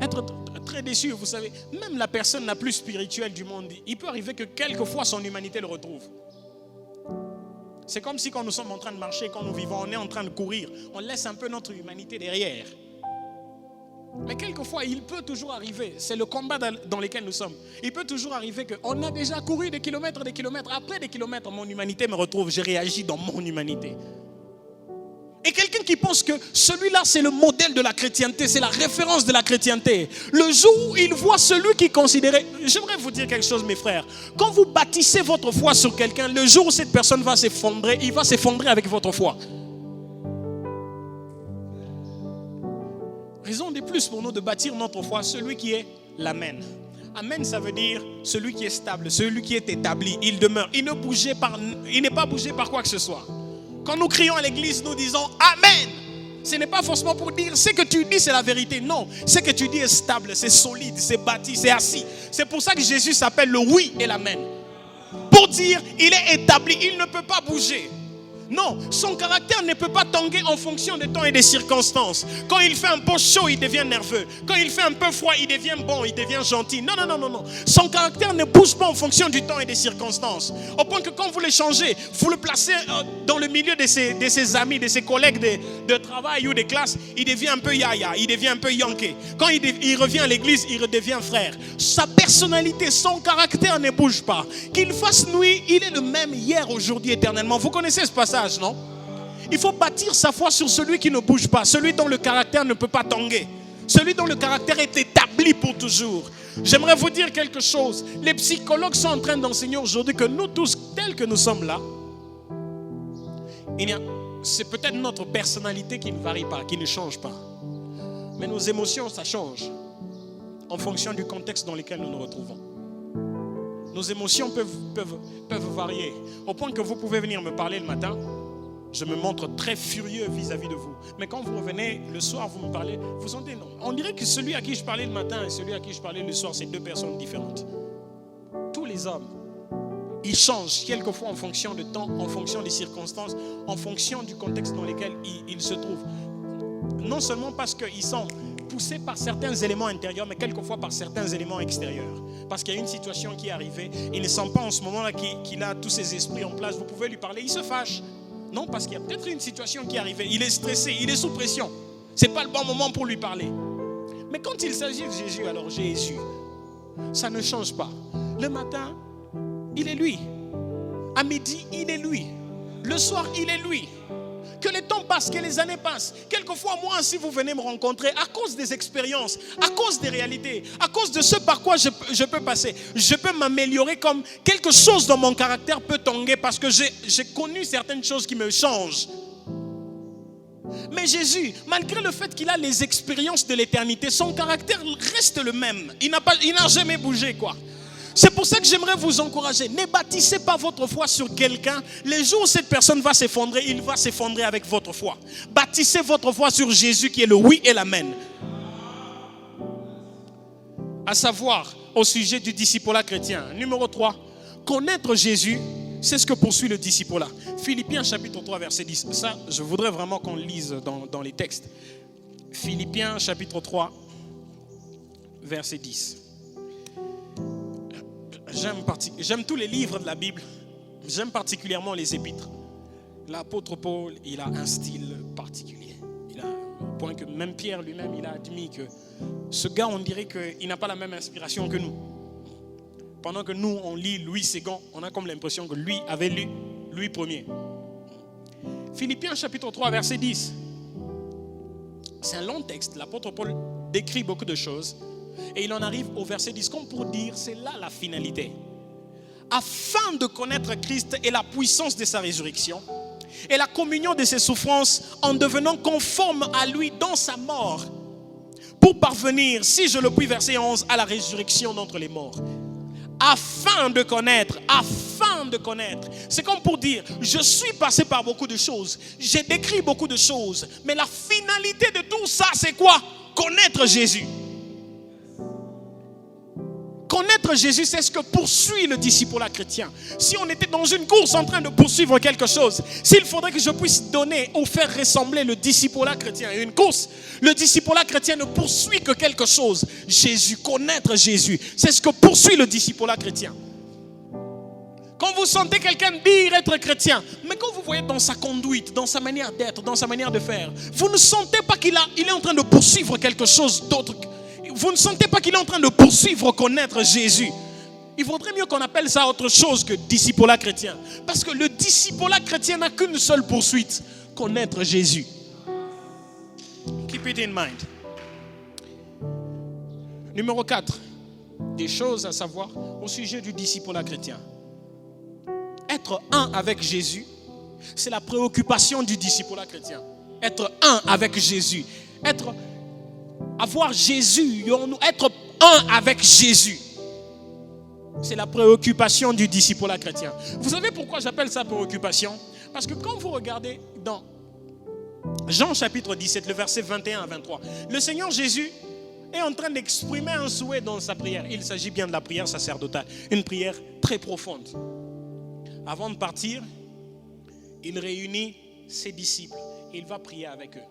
être très déçu, vous savez, même la personne la plus spirituelle du monde, il peut arriver que quelquefois son humanité le retrouve. C'est comme si quand nous sommes en train de marcher, quand nous vivons, on est en train de courir, on laisse un peu notre humanité derrière. Mais quelquefois, il peut toujours arriver, c'est le combat dans lequel nous sommes, il peut toujours arriver qu'on a déjà couru des kilomètres, après des kilomètres, mon humanité me retrouve, j'ai réagi dans mon humanité. Et quelqu'un qui pense que celui-là c'est le modèle de la chrétienté, c'est la référence de la chrétienté. Le jour où il voit celui qui considérait... J'aimerais vous dire quelque chose mes frères. Quand vous bâtissez votre foi sur quelqu'un, le jour où cette personne va s'effondrer, il va s'effondrer avec votre foi. Raison de plus pour nous de bâtir notre foi, celui qui est l'Amen. Amen, ça veut dire celui qui est stable, celui qui est établi, il demeure. Il n'est pas bougé par quoi que ce soit. Quand nous crions à l'église, nous disons Amen. Ce n'est pas forcément pour dire ce que tu dis c'est la vérité. Non, ce que tu dis est stable, c'est solide, c'est bâti, c'est assis. C'est pour ça que Jésus s'appelle le oui et l'amen. Pour dire, il est établi, il ne peut pas bouger. Non, son caractère ne peut pas tanguer en fonction des temps et des circonstances. Quand il fait un peu chaud, il devient nerveux. Quand il fait un peu froid, il devient bon, il devient gentil. Non. Son caractère ne bouge pas en fonction du temps et des circonstances. Au point que quand vous le changez, vous le placez dans le milieu de ses amis, de ses collègues de travail ou de classe, il devient un peu yaya, il devient un peu yanké. Quand il revient à l'église, il redevient frère. Sa personnalité, son caractère ne bouge pas. Qu'il fasse nuit, il est le même hier, aujourd'hui, éternellement. Vous connaissez ce passage? Non? Il faut bâtir sa foi sur celui qui ne bouge pas, celui dont le caractère ne peut pas tanguer, celui dont le caractère est établi pour toujours. J'aimerais vous dire quelque chose. Les psychologues sont en train d'enseigner aujourd'hui que nous tous, tels que nous sommes là, c'est peut-être notre personnalité qui ne varie pas, qui ne change pas. Mais nos émotions, ça change en fonction du contexte dans lequel nous nous retrouvons. Nos émotions peuvent varier. Au point que vous pouvez venir me parler le matin, je me montre très furieux vis-à-vis de vous. Mais quand vous revenez le soir, vous me parlez, vous sentez non. On dirait que celui à qui je parlais le matin et celui à qui je parlais le soir, c'est deux personnes différentes. Tous les hommes, ils changent quelquefois en fonction du temps, en fonction des circonstances, en fonction du contexte dans lequel ils se trouvent. Non seulement parce qu'ils sont poussés par certains éléments intérieurs, mais quelquefois par certains éléments extérieurs. Parce qu'il y a une situation qui est arrivée, il ne sent pas en ce moment-là qu'il a tous ses esprits en place. Vous pouvez lui parler, il se fâche. Non, parce qu'il y a peut-être une situation qui est arrivée, il est stressé, il est sous pression. Ce n'est pas le bon moment pour lui parler. Mais quand il s'agit de Jésus, alors Jésus, ça ne change pas. Le matin, il est lui. À midi, il est lui. Le soir, il est lui. Que les temps passent, que les années passent. Quelquefois, moi, si vous venez me rencontrer, à cause des expériences, à cause des réalités, à cause de ce par quoi je peux passer, je peux m'améliorer comme quelque chose dans mon caractère peut tanguer parce que j'ai connu certaines choses qui me changent. Mais Jésus, malgré le fait qu'il a les expériences de l'éternité, son caractère reste le même. Il n'a jamais bougé, quoi. C'est pour ça que j'aimerais vous encourager. Ne bâtissez pas votre foi sur quelqu'un. Les jours où cette personne va s'effondrer, il va s'effondrer avec votre foi. Bâtissez votre foi sur Jésus qui est le oui et l'amen. À savoir, au sujet du discipolat chrétien. Numéro 3, connaître Jésus, c'est ce que poursuit le discipolat. Philippiens chapitre 3 verset 10. Ça, je voudrais vraiment qu'on le lise dans les textes. Philippiens chapitre 3 verset 10. J'aime tous les livres de la Bible. J'aime particulièrement les épîtres. L'apôtre Paul, il a un style particulier. Au point que même Pierre lui-même, il a admis que ce gars, on dirait qu'il n'a pas la même inspiration que nous. Pendant que nous, on lit Louis II, on a comme l'impression que lui avait lu Louis Ier. Philippiens chapitre 3, verset 10. C'est un long texte. L'apôtre Paul décrit beaucoup de choses. Et il en arrive au verset 10, comme pour dire, c'est là la finalité. Afin de connaître Christ et la puissance de sa résurrection, et la communion de ses souffrances, en devenant conforme à lui dans sa mort, pour parvenir, si je le puis, verset 11, à la résurrection d'entre les morts. Afin de connaître. C'est comme pour dire, je suis passé par beaucoup de choses, j'ai décrit beaucoup de choses, mais la finalité de tout ça, c'est quoi? Connaître Jésus. Connaître Jésus, c'est ce que poursuit le discipolat chrétien. Si on était dans une course en train de poursuivre quelque chose, s'il faudrait que je puisse donner ou faire ressembler le discipolat chrétien à une course, le discipolat chrétien ne poursuit que quelque chose. Jésus, connaître Jésus, c'est ce que poursuit le discipolat chrétien. Quand vous sentez quelqu'un dire être chrétien, mais quand vous voyez dans sa conduite, dans sa manière d'être, dans sa manière de faire, vous ne sentez pas qu'il est en train de poursuivre quelque chose d'autre. Vous ne sentez pas qu'il est en train de poursuivre, connaître Jésus. Il vaudrait mieux qu'on appelle ça autre chose que discipolat chrétien. Parce que le discipolat chrétien n'a qu'une seule poursuite, connaître Jésus. it in mind. Numéro 4. Des choses à savoir au sujet du disciple chrétien. Être un avec Jésus, c'est la préoccupation du disciple chrétien. Être un avec Jésus. Avoir Jésus, être un avec Jésus. C'est la préoccupation du disciple chrétien. Vous savez pourquoi j'appelle ça préoccupation? Parce que quand vous regardez dans Jean chapitre 17, le verset 21 à 23, le Seigneur Jésus est en train d'exprimer un souhait dans sa prière. Il s'agit bien de la prière sacerdotale, une prière très profonde. Avant de partir, il réunit ses disciples et il va prier avec eux.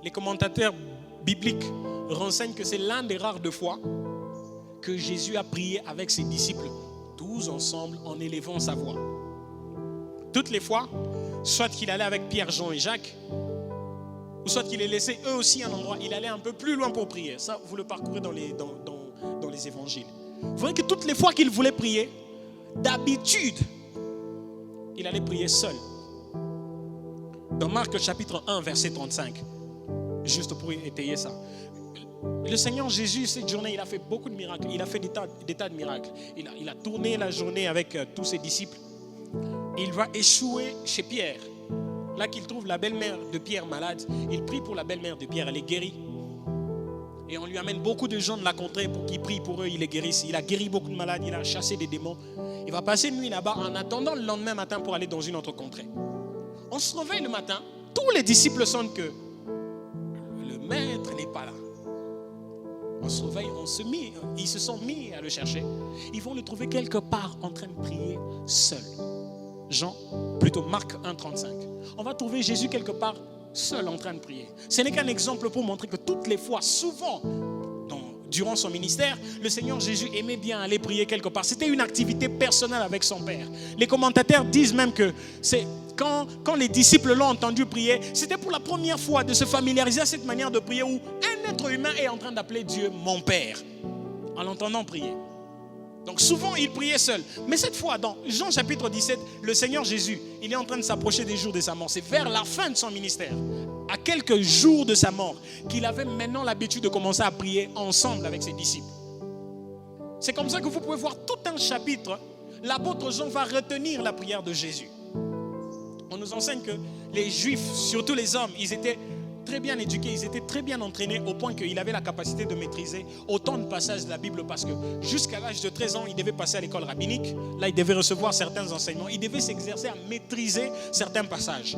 Les commentateurs bibliques renseignent que c'est l'un des rares de fois que Jésus a prié avec ses disciples, tous ensemble en élevant sa voix. Toutes les fois, soit qu'il allait avec Pierre, Jean et Jacques, ou soit qu'il les laissait eux aussi un endroit, il allait un peu plus loin pour prier. Ça, vous le parcourez dans les évangiles. Vous voyez que toutes les fois qu'il voulait prier, d'habitude, il allait prier seul. Dans Marc chapitre 1, verset 35, juste pour étayer ça. Le Seigneur Jésus, cette journée, il a fait beaucoup de miracles. Il a fait des tas de miracles. Il a tourné la journée avec tous ses disciples. Il va échouer chez Pierre. Là qu'il trouve la belle-mère de Pierre malade, il prie pour la belle-mère de Pierre, elle est guérie. Et on lui amène beaucoup de gens de la contrée pour qu'ils prient pour eux, il les guérisse. Il a guéri beaucoup de malades, il a chassé des démons. Il va passer une nuit là-bas en attendant le lendemain matin pour aller dans une autre contrée. On se réveille le matin, tous les disciples sentent que le maître n'est pas là. On se réveille, ils se sont mis à le chercher. Ils vont le trouver quelque part en train de prier seul. Marc 1,35. On va trouver Jésus quelque part seul en train de prier. Ce n'est qu'un exemple pour montrer que toutes les fois, souvent, durant son ministère, le Seigneur Jésus aimait bien aller prier quelque part. C'était une activité personnelle avec son Père. Les commentateurs disent même que c'est quand les disciples l'ont entendu prier, c'était pour la première fois de se familiariser à cette manière de prier où un être humain est en train d'appeler Dieu mon Père en l'entendant prier. Donc souvent il priait seul. Mais cette fois dans Jean chapitre 17, le Seigneur Jésus, il est en train de s'approcher des jours de sa mort. C'est vers la fin de son ministère, à quelques jours de sa mort, qu'il avait maintenant l'habitude de commencer à prier ensemble avec ses disciples. C'est comme ça que vous pouvez voir tout un chapitre. L'apôtre Jean va retenir la prière de Jésus. On nous enseigne que les Juifs, surtout les hommes, ils étaient très bien éduqués, ils étaient très bien entraînés au point qu'ils avaient la capacité de maîtriser autant de passages de la Bible parce que jusqu'à l'âge de 13 ans, ils devaient passer à l'école rabbinique. Là, ils devaient recevoir certains enseignements. Ils devaient s'exercer à maîtriser certains passages.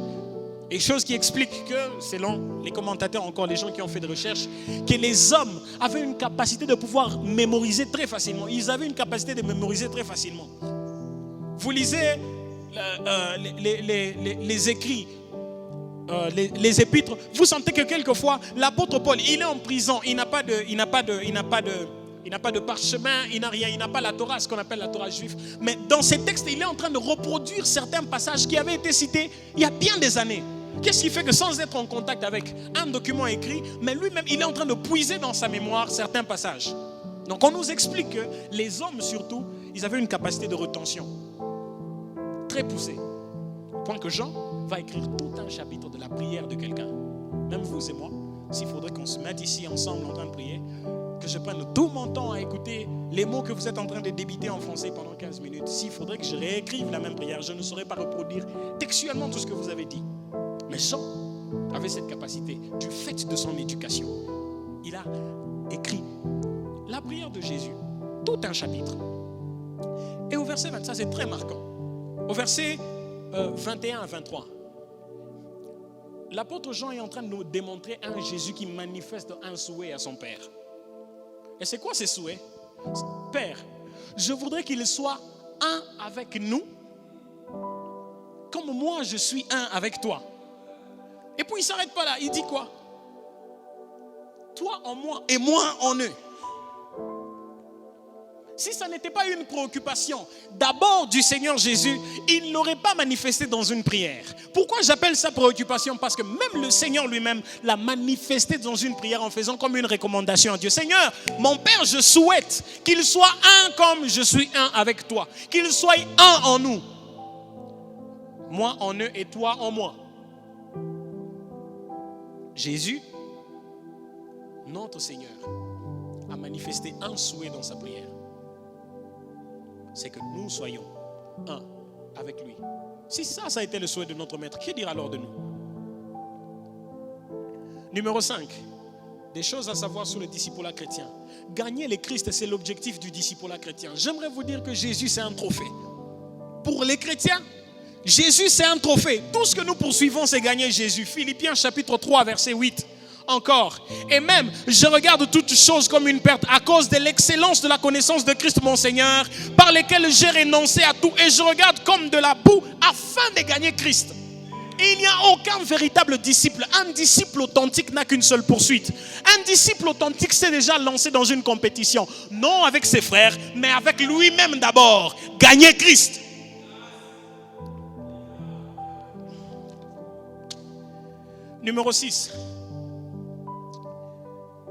Et chose qui explique que, selon les commentateurs, encore les gens qui ont fait des recherches, que les hommes avaient une capacité de pouvoir mémoriser très facilement. Ils avaient une capacité de mémoriser très facilement. Vous lisez les écrits, les épîtres, vous sentez que quelquefois l'apôtre Paul, il est en prison, il n'a pas de parchemin, il n'a rien, il n'a pas la Torah, ce qu'on appelle la Torah juive. Mais dans ces textes, il est en train de reproduire certains passages qui avaient été cités il y a bien des années. Qu'est-ce qui fait que sans être en contact avec un document écrit, mais lui-même, il est en train de puiser dans sa mémoire certains passages. Donc on nous explique que les hommes surtout, ils avaient une capacité de retention très poussée. Au point que Jean va écrire tout un chapitre de la prière de quelqu'un. Même vous et moi, s'il faudrait qu'on se mette ici ensemble en train de prier, que je prenne tout mon temps à écouter les mots que vous êtes en train de débiter en français pendant 15 minutes, s'il faudrait que je réécrive la même prière, je ne saurais pas reproduire textuellement tout ce que vous avez dit. Mais Jean avait cette capacité du fait de son éducation. Il a écrit la prière de Jésus, tout un chapitre. Et au verset 20, ça c'est très marquant. Au verset 21 à 23, l'apôtre Jean est en train de nous démontrer un Jésus qui manifeste un souhait à son Père. Et c'est quoi ces souhaits? Père, je voudrais qu'il soit un avec nous, comme moi je suis un avec toi. Et puis il ne s'arrête pas là, il dit quoi? Toi en moi et moi en eux. Si ça n'était pas une préoccupation d'abord du Seigneur Jésus, il ne l'aurait pas manifesté dans une prière. Pourquoi j'appelle ça préoccupation? Parce que même le Seigneur lui-même l'a manifesté dans une prière en faisant comme une recommandation à Dieu. Seigneur, mon Père, je souhaite qu'il soit un comme je suis un avec toi. Qu'il soit un en nous. Moi en eux et toi en moi. Jésus, notre Seigneur, a manifesté un souhait dans sa prière. C'est que nous soyons un avec lui. Si ça a été le souhait de notre maître, qui dira alors de nous? Numéro 5, des choses à savoir sur le discipulat chrétien. Gagner le Christ, c'est l'objectif du discipulat chrétien. J'aimerais vous dire que Jésus, c'est un trophée. Pour les chrétiens, Jésus, c'est un trophée. Tout ce que nous poursuivons, c'est gagner Jésus. Philippiens chapitre 3, verset 8. Encore. Et même, je regarde toutes choses comme une perte à cause de l'excellence de la connaissance de Christ mon Seigneur, par lesquelles j'ai renoncé à tout et je regarde comme de la boue afin de gagner Christ. Et il n'y a aucun véritable disciple. Un disciple authentique n'a qu'une seule poursuite. Un disciple authentique s'est déjà lancé dans une compétition. Non avec ses frères, mais avec lui-même d'abord. Gagner Christ. Numéro 6.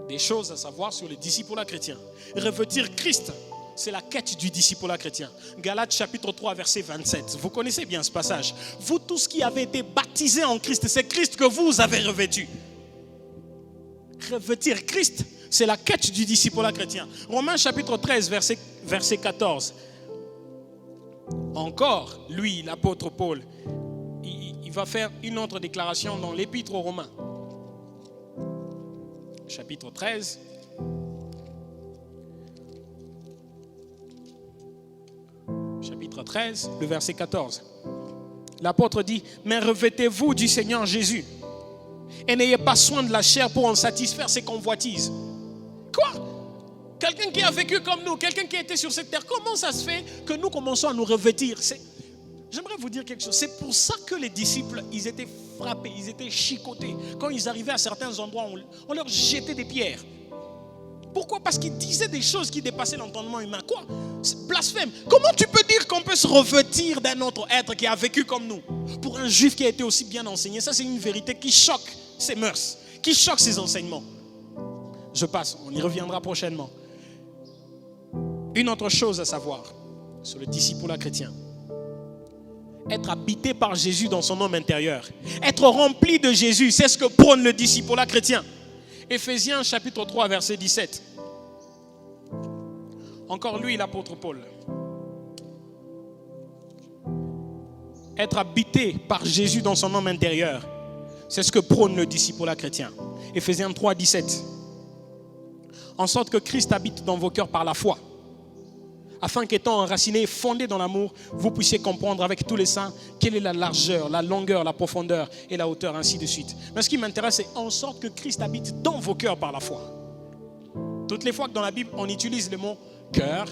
Des choses à savoir sur le discipulat chrétien. Revêtir Christ, c'est la quête du discipulat chrétien. Galates chapitre 3 verset 27. Vous connaissez bien ce passage. Vous tous qui avez été baptisés en Christ, c'est Christ que vous avez revêtu. Revêtir Christ, c'est la quête du discipulat chrétien. Romains chapitre 13 verset 14. Encore, lui, l'apôtre Paul, il va faire une autre déclaration dans l'épître aux Romains. Chapitre 13. Chapitre 13, le verset 14. L'apôtre dit, mais revêtez-vous du Seigneur Jésus et n'ayez pas soin de la chair pour en satisfaire ses convoitises. Quoi? Quelqu'un qui a vécu comme nous, quelqu'un qui était sur cette terre, comment ça se fait que nous commençons à nous revêtir? J'aimerais vous dire quelque chose. C'est pour ça que les disciples, ils étaient frappés, ils étaient chicotés. Quand ils arrivaient à certains endroits, on leur jetait des pierres. Pourquoi? Parce qu'ils disaient des choses qui dépassaient l'entendement humain. Quoi? C'est blasphème. Comment tu peux dire qu'on peut se revêtir d'un autre être qui a vécu comme nous? Pour un juif qui a été aussi bien enseigné, ça c'est une vérité qui choque ses mœurs, qui choque ses enseignements. Je passe, on y reviendra prochainement. Une autre chose à savoir sur le discipulat chrétien. Être habité par Jésus dans son homme intérieur. Être rempli de Jésus, c'est ce que prône le discipulat chrétien. Éphésiens chapitre 3 verset 17. Encore lui, l'apôtre Paul. Être habité par Jésus dans son homme intérieur, c'est ce que prône le discipulat chrétien. Éphésiens 3 17. En sorte que Christ habite dans vos cœurs par la foi, afin qu'étant enracinés et fondés dans l'amour, vous puissiez comprendre avec tous les saints quelle est la largeur, la longueur, la profondeur et la hauteur, ainsi de suite. Mais ce qui m'intéresse, c'est en sorte que Christ habite dans vos cœurs par la foi. Toutes les fois que dans la Bible, on utilise le mot cœur,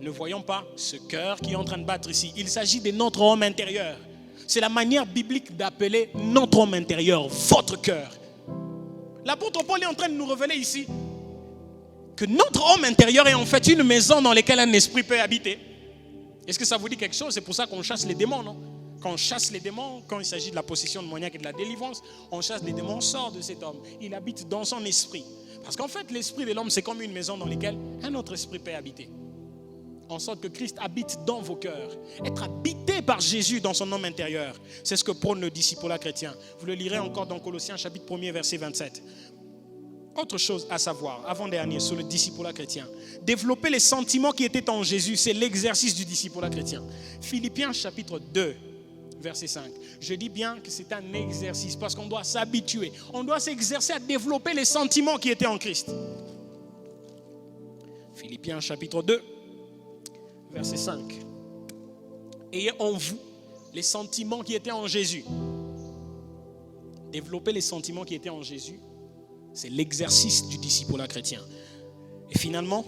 ne voyons pas ce cœur qui est en train de battre ici. Il s'agit de notre homme intérieur. C'est la manière biblique d'appeler notre homme intérieur, votre cœur. L'apôtre Paul est en train de nous révéler ici que notre homme intérieur est en fait une maison dans laquelle un esprit peut habiter. Est-ce que ça vous dit quelque chose? C'est pour ça qu'on chasse les démons, non? Quand on chasse les démons, quand il s'agit de la possession démoniaque et de la délivrance, on chasse les démons, on sort de cet homme. Il habite dans son esprit. Parce qu'en fait, l'esprit de l'homme, c'est comme une maison dans laquelle un autre esprit peut habiter. En sorte que Christ habite dans vos cœurs. Être habité par Jésus dans son homme intérieur, c'est ce que prône le discipulat chrétien. Vous le lirez encore dans Colossiens chapitre 1er, verset 27. Autre chose à savoir, avant-dernier, sur le discipulat chrétien. Développer les sentiments qui étaient en Jésus, c'est l'exercice du discipulat chrétien. Philippiens chapitre 2, verset 5. Je dis bien que c'est un exercice parce qu'on doit s'habituer. On doit s'exercer à développer les sentiments qui étaient en Christ. Philippiens chapitre 2, verset 5. Ayez en vous les sentiments qui étaient en Jésus. Développer les sentiments qui étaient en Jésus, c'est l'exercice du discipulat chrétien. Et finalement,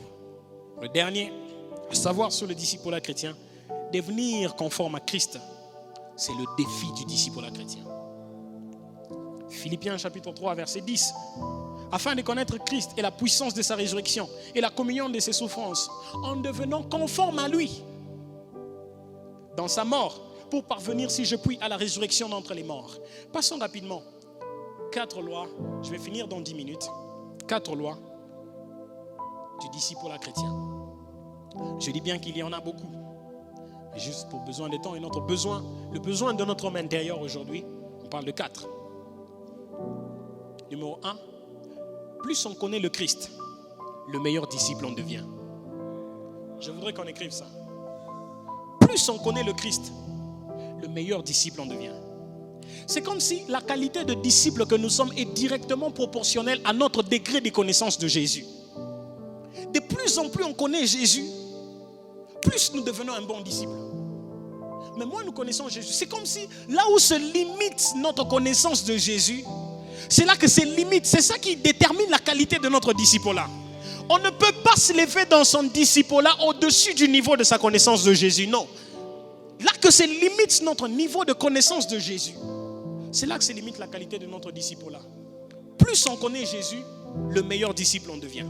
le dernier, à savoir sur le discipulat chrétien, devenir conforme à Christ, c'est le défi du discipulat chrétien. Philippiens chapitre 3, verset 10. Afin de connaître Christ et la puissance de sa résurrection et la communion de ses souffrances, en devenant conforme à lui dans sa mort, pour parvenir, si je puis, à la résurrection d'entre les morts. Passons rapidement. 4 lois, je vais finir dans 10 minutes. 4 lois du discipulat chrétien. Je dis bien qu'il y en a beaucoup. Mais juste pour besoin de temps et notre besoin, le besoin de notre homme intérieur aujourd'hui, on parle de 4. Numéro 1, plus on connaît le Christ, le meilleur disciple on devient. Je voudrais qu'on écrive ça. Plus on connaît le Christ, le meilleur disciple on devient. C'est comme si la qualité de disciple que nous sommes est directement proportionnelle à notre degré de connaissance de Jésus. De plus en plus on connaît Jésus, plus nous devenons un bon disciple. Mais moins nous connaissons Jésus. C'est comme si là où se limite notre connaissance de Jésus, c'est là que c'est limite. C'est ça qui détermine la qualité de notre disciple-là. On ne peut pas se lever dans son disciple-là au-dessus du niveau de sa connaissance de Jésus. Non. Là que c'est limite notre niveau de connaissance de Jésus. C'est là que c'est limite la qualité de notre disciple-là. Plus on connaît Jésus, le meilleur disciple on devient.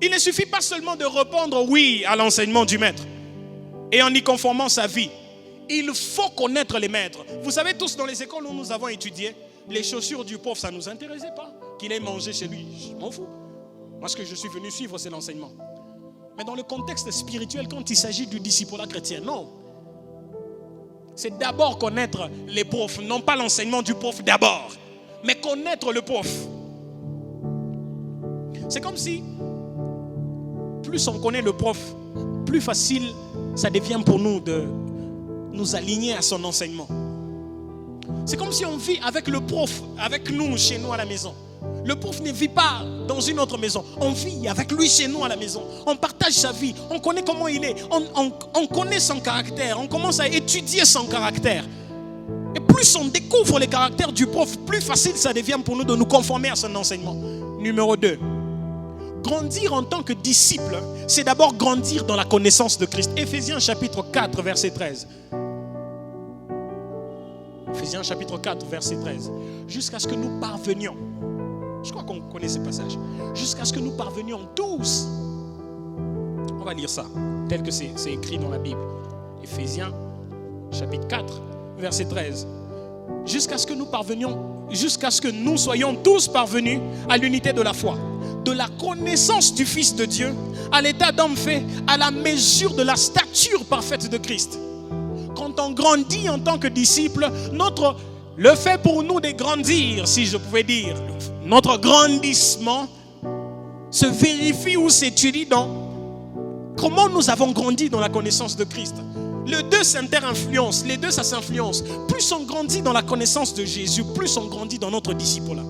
Il ne suffit pas seulement de répondre oui à l'enseignement du maître et en y conformant sa vie. Il faut connaître les maîtres. Vous savez tous dans les écoles où nous avons étudié, les chaussures du pauvre, ça ne nous intéressait pas. Qu'il ait mangé chez lui, je m'en fous. Moi, ce que je suis venu suivre, c'est l'enseignement. Mais dans le contexte spirituel, quand il s'agit du discipulat chrétien, non. C'est d'abord connaître les pauvres, non pas l'enseignement du pauvre d'abord, mais connaître le pauvre. C'est comme si, plus on connaît le pauvre, plus facile ça devient pour nous de nous aligner à son enseignement. C'est comme si on vit avec le prof, avec nous, chez nous à la maison. Le prof ne vit pas dans une autre maison. On vit avec lui chez nous à la maison. On partage sa vie. On connaît comment il est. On connaît son caractère. On commence à étudier son caractère. Et plus on découvre les caractères du prof, plus facile ça devient pour nous de nous conformer à son enseignement. Numéro 2. Grandir en tant que disciple, c'est d'abord grandir dans la connaissance de Christ. Éphésiens chapitre 4, verset 13. Éphésiens chapitre 4, verset 13. Jusqu'à ce que nous parvenions, je crois qu'on connaît ce passage, jusqu'à ce que nous parvenions tous, on va lire ça, tel que c'est écrit dans la Bible. Éphésiens chapitre 4, verset 13. Jusqu'à ce que nous parvenions, jusqu'à ce que nous soyons tous parvenus à l'unité de la foi, de la connaissance du Fils de Dieu, à l'état d'homme fait, à la mesure de la stature parfaite de Christ. Quand on grandit en tant que disciple, le fait pour nous de grandir, si je pouvais dire, notre grandissement se vérifie ou s'étudie dans comment nous avons grandi dans la connaissance de Christ. Les deux s'inter-influencent, les deux ça s'influence. Plus on grandit dans la connaissance de Jésus, plus on grandit dans notre disciple-là.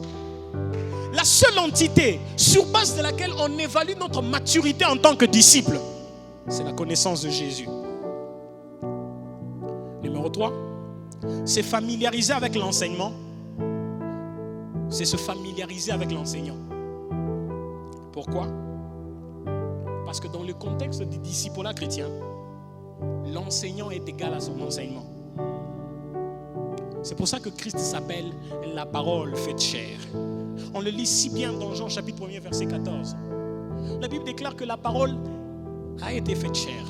La seule entité sur base de laquelle on évalue notre maturité en tant que disciple, c'est la connaissance de Jésus. Numéro 3, c'est familiariser avec l'enseignement. C'est se familiariser avec l'enseignant. Pourquoi? Parce que dans le contexte du discipulat chrétien, l'enseignant est égal à son enseignement. C'est pour ça que Christ s'appelle la parole faite chair. On le lit si bien dans Jean chapitre 1 verset 14. La Bible déclare que la parole a été faite chair.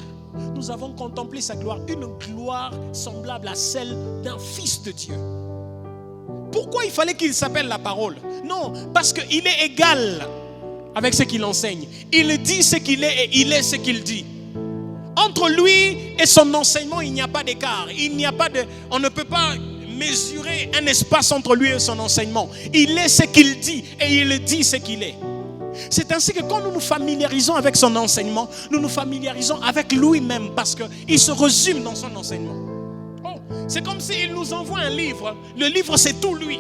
Nous avons contemplé sa gloire, une gloire semblable à celle d'un fils de Dieu. Pourquoi il fallait qu'il s'appelle la parole? Non, parce qu'il est égal avec ce qu'il enseigne. Il dit ce qu'il est et il est ce qu'il dit. Entre lui et son enseignement, il n'y a pas d'écart. On ne peut pas mesurer un espace entre lui et son enseignement. Il est ce qu'il dit et il dit ce qu'il est. C'est ainsi que quand nous nous familiarisons avec son enseignement, nous nous familiarisons avec lui-même parce qu'il se résume dans son enseignement. C'est comme s'il nous envoie un livre. Le livre, c'est tout lui.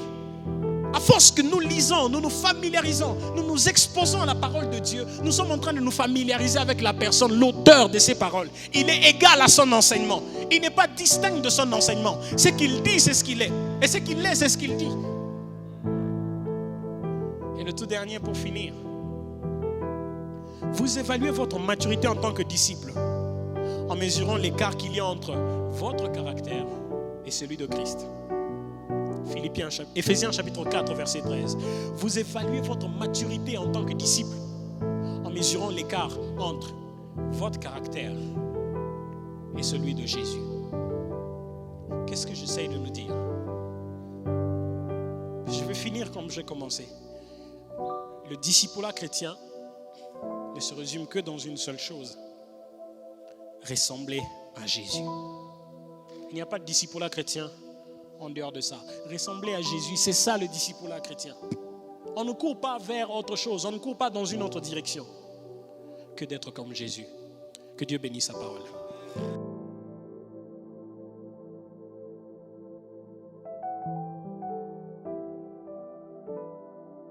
À force que nous lisons, nous nous familiarisons, nous nous exposons à la parole de Dieu, nous sommes en train de nous familiariser avec la personne, l'auteur de ces paroles. Il est égal à son enseignement. Il n'est pas distinct de son enseignement. Ce qu'il dit, c'est ce qu'il est. Et ce qu'il est, c'est ce qu'il dit. Et le tout dernier pour finir. Vous évaluez votre maturité en tant que disciple en mesurant l'écart qu'il y a entre votre caractère et celui de Christ. Éphésiens chapitre 4 verset 13. Vous évaluez votre maturité en tant que disciple en mesurant l'écart entre votre caractère et celui de Jésus. Qu'est-ce que j'essaye de nous dire? Je vais finir comme j'ai commencé. Le discipulat chrétien ne se résume que dans une seule chose: ressembler à Jésus. Il n'y a pas de discipulat chrétien en dehors de ça. Ressembler à Jésus, c'est ça le discipulat chrétien. On ne court pas vers autre chose, on ne court pas dans une autre direction que d'être comme Jésus. Que Dieu bénisse sa parole.